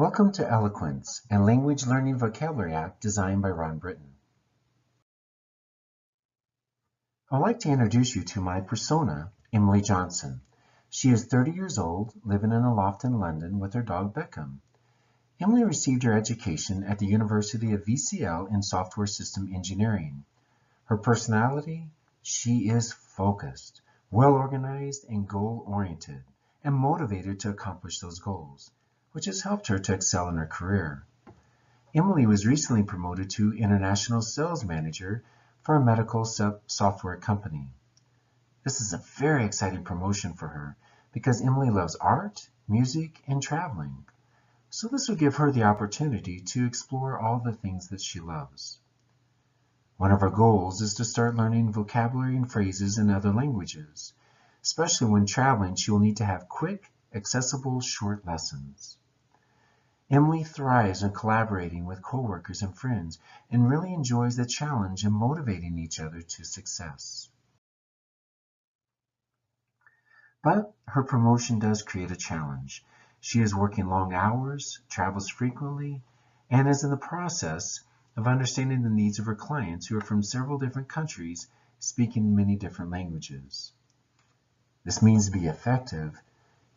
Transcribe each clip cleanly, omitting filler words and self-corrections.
Welcome to Eloquence, a language learning vocabulary app designed by Ron Britton. I'd like to introduce you to my persona, Emily Johnson. She is 30 years old, living in a loft in London with her dog Beckham. Emily received her education at the University of VCL in software system engineering. Her personality? She is focused, well-organized, and goal-oriented, and motivated to accomplish those goals, which has helped her to excel in her career. Emily was recently promoted to International Sales Manager for a medical software company. This is a very exciting promotion for her because Emily loves art, music, and traveling. So this will give her the opportunity to explore all the things that she loves. One of her goals is to start learning vocabulary and phrases in other languages. Especially when traveling, she will need to have quick, accessible, short lessons. Emily thrives in collaborating with coworkers and friends and really enjoys the challenge in motivating each other to success. But her promotion does create a challenge. She is working long hours, travels frequently, and is in the process of understanding the needs of her clients who are from several different countries speaking many different languages. This means to be effective,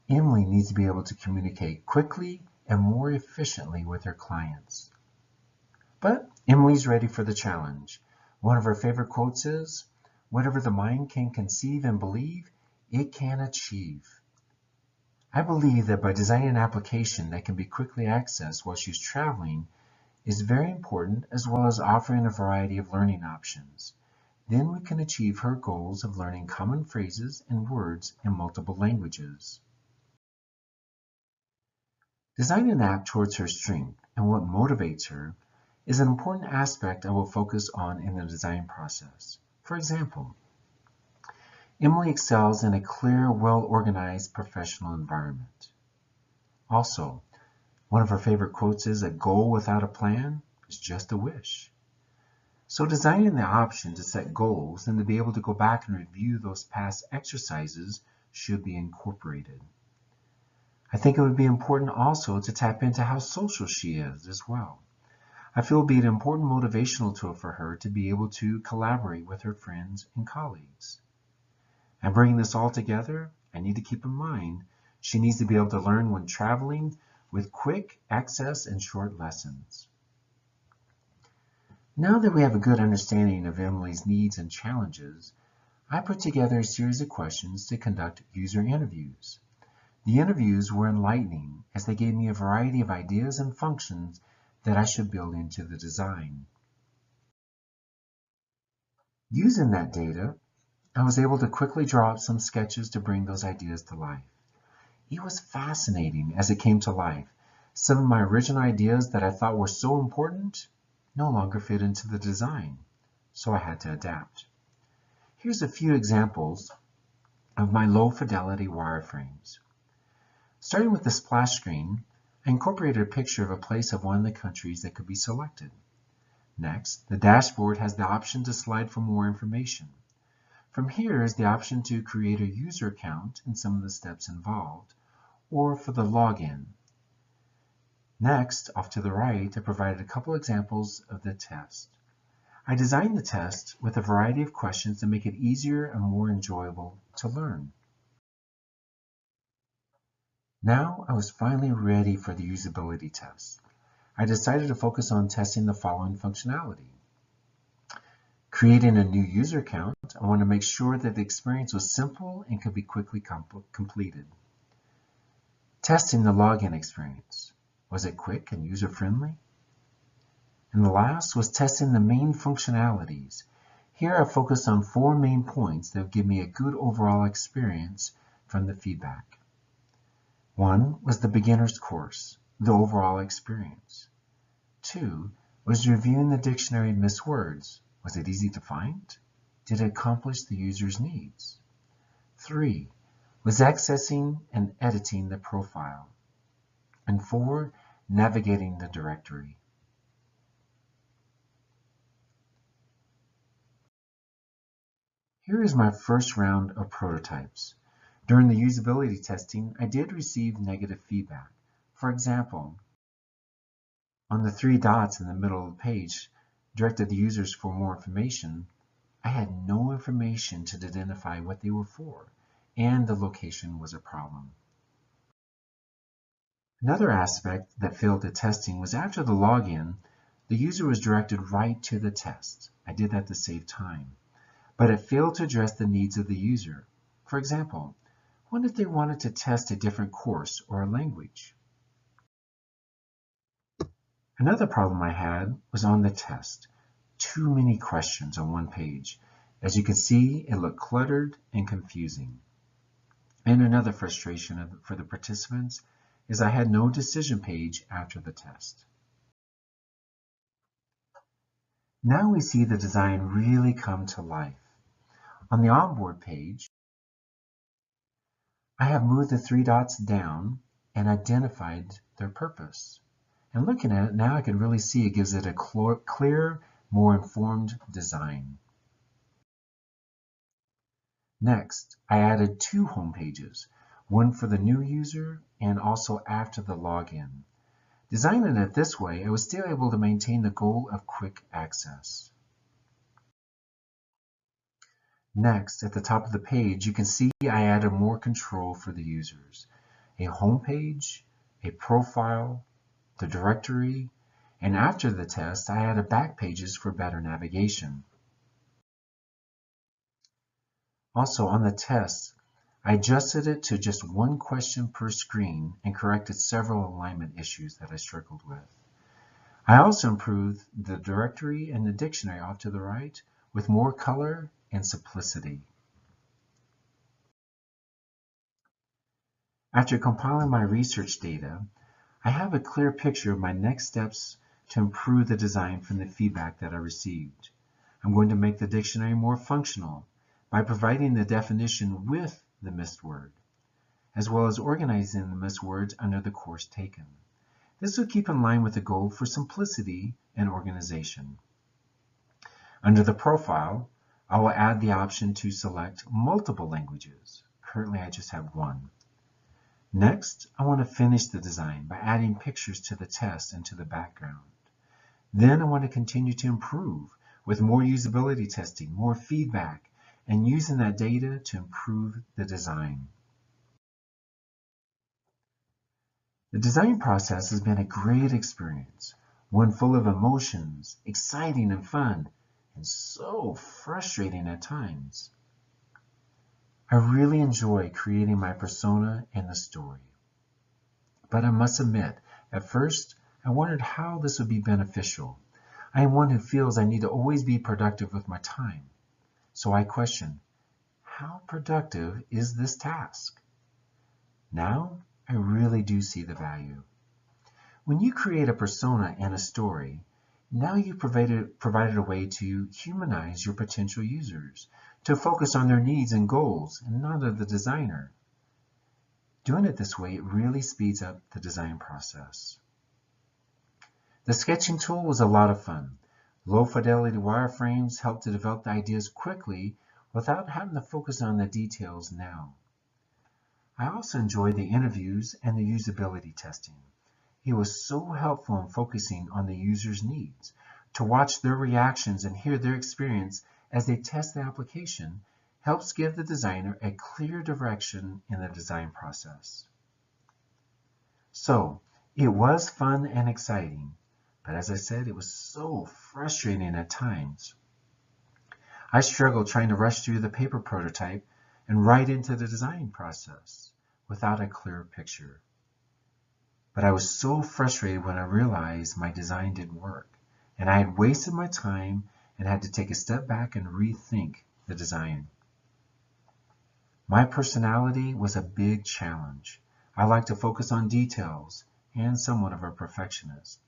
Emily needs to be able to communicate quickly and more efficiently with her clients. But Emily's ready for the challenge. One of her favorite quotes is, "Whatever the mind can conceive and believe, it can achieve." I believe that by designing an application that can be quickly accessed while she's traveling is very important, as well as offering a variety of learning options. Then we can achieve her goals of learning common phrases and words in multiple languages. Designing an app towards her strength and what motivates her is an important aspect I will focus on in the design process. For example, Emily excels in a clear, well-organized professional environment. Also, one of her favorite quotes is, "A goal without a plan is just a wish." So designing the option to set goals and to be able to go back and review those past exercises should be incorporated. I think it would be important also to tap into how social she is as well. I feel it would be an important motivational tool for her to be able to collaborate with her friends and colleagues. And bringing this all together, I need to keep in mind she needs to be able to learn when traveling with quick access and short lessons. Now that we have a good understanding of Emily's needs and challenges, I put together a series of questions to conduct user interviews. The interviews were enlightening as they gave me a variety of ideas and functions that I should build into the design. Using that data, I was able to quickly draw up some sketches to bring those ideas to life. It was fascinating as it came to life. Some of my original ideas that I thought were so important no longer fit into the design, so I had to adapt. Here's a few examples of my low-fidelity wireframes. Starting with the splash screen, I incorporated a picture of a place of one of the countries that could be selected. Next, the dashboard has the option to slide for more information. From here is the option to create a user account and some of the steps involved, or for the login. Next, off to the right, I provided a couple examples of the test. I designed the test with a variety of questions to make it easier and more enjoyable to learn. Now I was finally ready for the usability test. I decided to focus on testing the following functionality. Creating a new user account, I wanted to make sure that the experience was simple and could be quickly completed. Testing the login experience. Was it quick and user-friendly? And the last was testing the main functionalities. Here I focused on 4 main points that would give me a good overall experience from the feedback. One was the beginner's course, the overall experience. 2 was reviewing the dictionary of missed words. Was it easy to find? Did it accomplish the user's needs? 3 was accessing and editing the profile. And 4, navigating the directory. Here is my first round of prototypes. During the usability testing, I did receive negative feedback. For example, On the three dots in the middle of the page directed the users for more information, I had no information to identify what they were for, and the location was a problem. Another aspect that failed the testing was after the login, the user was directed right to the test. I did that to save time, but it failed to address the needs of the user. For example, what if they wanted to test a different course or a language? Another problem I had was on the test. Too many questions on one page. As you can see, it looked cluttered and confusing. And another frustration for the participants is I had no decision page after the test. Now we see the design really come to life. On the onboard page, I have moved the three dots down and identified their purpose. And looking at it now, I can really see it gives it a clear, more informed design. Next, I added two home pages, one for the new user and also after the login. Designing it this way, I was still able to maintain the goal of quick access. Next, at the top of the page, you can see I added more control for the users. A home page, a profile, the directory, and after the test, I added back pages for better navigation. Also, on the test, I adjusted it to just one question per screen and corrected several alignment issues that I struggled with. I also improved the directory and the dictionary off to the right with more color and simplicity. After compiling my research data, I have a clear picture of my next steps to improve the design from the feedback that I received. I'm going to make the dictionary more functional by providing the definition with the missed word, as well as organizing the missed words under the course taken. This will keep in line with the goal for simplicity and organization. Under the profile, I will add the option to select multiple languages. Currently, I just have one. Next, I want to finish the design by adding pictures to the test and to the background. Then I want to continue to improve with more usability testing, more feedback, and using that data to improve the design. The design process has been a great experience, one full of emotions, exciting and fun, and so frustrating at times. I really enjoy creating my persona and the story. But I must admit, at first, I wondered how this would be beneficial. I am one who feels I need to always be productive with my time. So I questioned, how productive is this task? Now, I really do see the value. When you create a persona and a story, now you've provided a way to humanize your potential users, to focus on their needs and goals and not of the designer. Doing it this way, it really speeds up the design process. The sketching tool was a lot of fun. Low fidelity wireframes helped to develop the ideas quickly without having to focus on the details now. I also enjoyed the interviews and the usability testing. It was so helpful in focusing on the user's needs. To watch their reactions and hear their experience as they test the application helps give the designer a clear direction in the design process. So, it was fun and exciting, but as I said, it was so frustrating at times. I struggled trying to rush through the paper prototype and right into the design process without a clear picture. But I was so frustrated when I realized my design didn't work, and I had wasted my time and had to take a step back and rethink the design. My personality was a big challenge. I like to focus on details and somewhat of a perfectionist.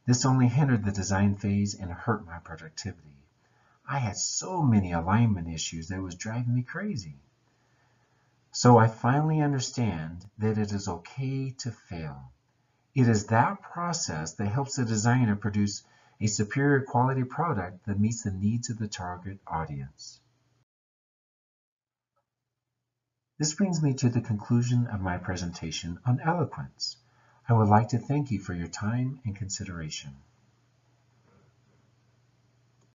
This only hindered the design phase and hurt my productivity. I had so many alignment issues that it was driving me crazy. So I finally understand that it is okay to fail. It is that process that helps the designer produce a superior quality product that meets the needs of the target audience. This brings me to the conclusion of my presentation on eloquence. I would like to thank you for your time and consideration.